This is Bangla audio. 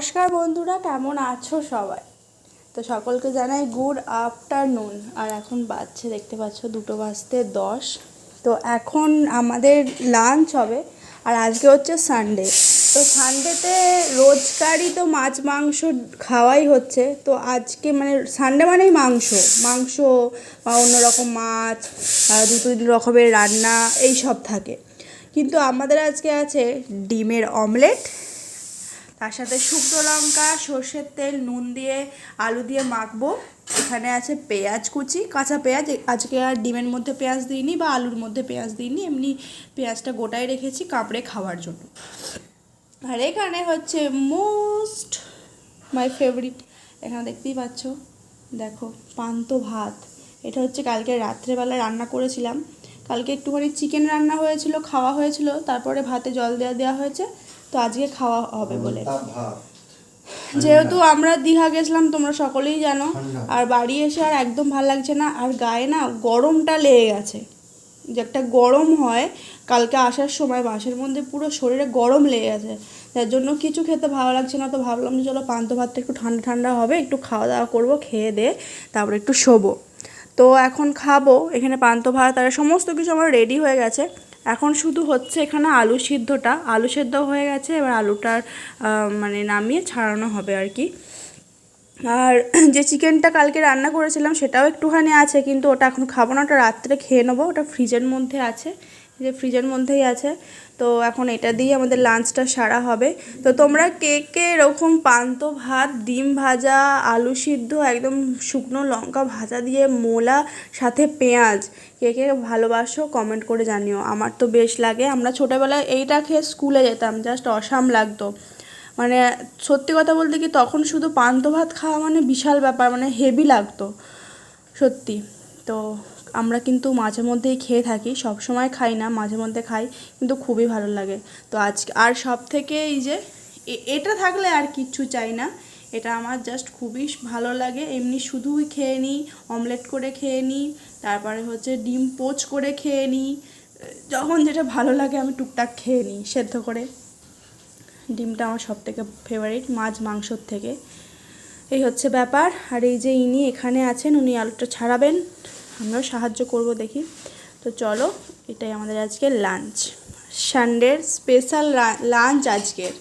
নমস্কার বন্ধুরা, কেমন আছো সবাই? তো সকলকে জানাই গুড আফটারনুন। আর এখন বাজছে, দেখতে পাচ্ছ 2:10। তো এখন আমাদের লাঞ্চ হবে। আর আজকে হচ্ছে সানডে। তো সানডেতে রোজকারই তো মাছ মাংস খাওয়াই হচ্ছে। তো আজকে মানে সানডে মানেই মাংস মাংস বা অন্যরকম মাছ, 2-3 রকমের রান্না এই সব থাকে। কিন্তু আমাদের আজকে আছে ডিমের অমলেট, তার সাথে শুকনো লঙ্কা, সর্ষের তেল, নুন দিয়ে আলু দিয়ে মাখবো। এখানে আছে পেঁয়াজ কুচি, কাঁচা পেঁয়াজ। আজকে আর ডিমের মধ্যে পেঁয়াজ দিইনি বা আলুর মধ্যে পেঁয়াজ দিইনি, এমনি পেঁয়াজটা গোটাই রেখেছি কাপড়ে খাওয়ার জন্য। আর এখানে হচ্ছে মোস্ট মাই ফেভারিট, এখানে দেখতেই পাচ্ছ, দেখো পান্তা ভাত। এটা হচ্ছে কালকে রাত্রেবেলা রান্না করেছিলাম। কালকে একটুখানি চিকেন রান্না হয়েছিল, খাওয়া হয়েছিল, তারপরে ভাতে জল দেওয়া হয়েছে। তো আজকে খাওয়া হবে বলে, যেহেতু আমরা দীঘা গেছিলাম তোমরা সকলেই জানো। আর বাড়ি এসে আর একদম ভালো লাগছে না, আর গায়ে না গরমটা লেগে গেছে, যে একটা গরম হয়। কালকে আসার সময় বাসের মধ্যে পুরো শরীরে গরম লেগে গেছে, যার জন্য কিছু খেতে ভালো লাগছে না। তো ভাবলাম যে চলো পান্তা ভাতটা একটু ঠান্ডা ঠান্ডা হবে, একটু খাওয়া দাওয়া করবো, খেয়ে দিয়ে তারপরে একটু শোবো। তো এখন খাবো। এখানে পান্তা ভাত আর সমস্ত কিছু আমার রেডি হয়ে গেছে। এখন শুধু হচ্ছে এখানে আলু সিদ্ধটা, আলু সেদ্ধ হয়ে গেছে, এবার আলুটার মানে নামিয়ে ছাড়ানো হবে আর কি। আর যে চিকেনটা কালকে রান্না করেছিলাম সেটাও একটুখানি আছে, কিন্তু ওটা এখন খাবো না, ওটা রাত্রে খেয়ে নেবো। ওটা ফ্রিজের মধ্যে আছে, যে ফ্রিজের মধ্যেই আছে। তো এখন এটা দিয়ে আমাদের লাঞ্চটা সারা হবে। তো তোমরা কে কে এরকম পান্তা ভাত, ডিম ভাজা, আলু সিদ্ধ, একদম শুকনো লঙ্কা ভাজা দিয়ে মোলা, সাথে পেঁয়াজ, কে কে ভালোবাসো কমেন্ট করে জানিও। আমার তো বেশ লাগে। আমরা ছোটোবেলায় এইটা খেয়ে স্কুলে যেতাম, জাস্ট অসাম লাগতো। মানে সত্যি কথা বলতে কি, তখন শুধু পান্তা ভাত খাওয়া মানে বিশাল ব্যাপার, মানে হেভি লাগতো সত্যি। তো আমরা কিন্তু মাঝে মধ্যেই খেয়ে থাকি, সব সময় খাই না, মাঝে মধ্যে খাই, কিন্তু খুবই ভালো লাগে। তো আজকে আর সব থেকে এই যে এটা থাকলে আর কিচ্ছু চাই না। এটা আমার জাস্ট খুবই ভালো লাগে। এমনি শুধুই খেয়ে নিই, অমলেট করে খেয়ে নিই, তারপরে হচ্ছে ডিম পোচ করে খেয়ে নিই। যখন যেটা ভালো লাগে আমি টুকটাক খেয়ে নিই সেদ্ধ করে। ডিমটা আমার সবথেকে ফেভারিট মাছ মাংসর থেকে। এই হচ্ছে ব্যাপার। আর এই যে ইনি এখানে আছেন, উনি আলুটা ছাড়াবেন, আমিও সাহায্য করব দেখি। তো চলো, এটাই আমাদের আজকে লাঞ্চ, সানডের স্পেশাল লাঞ্চ আজকের।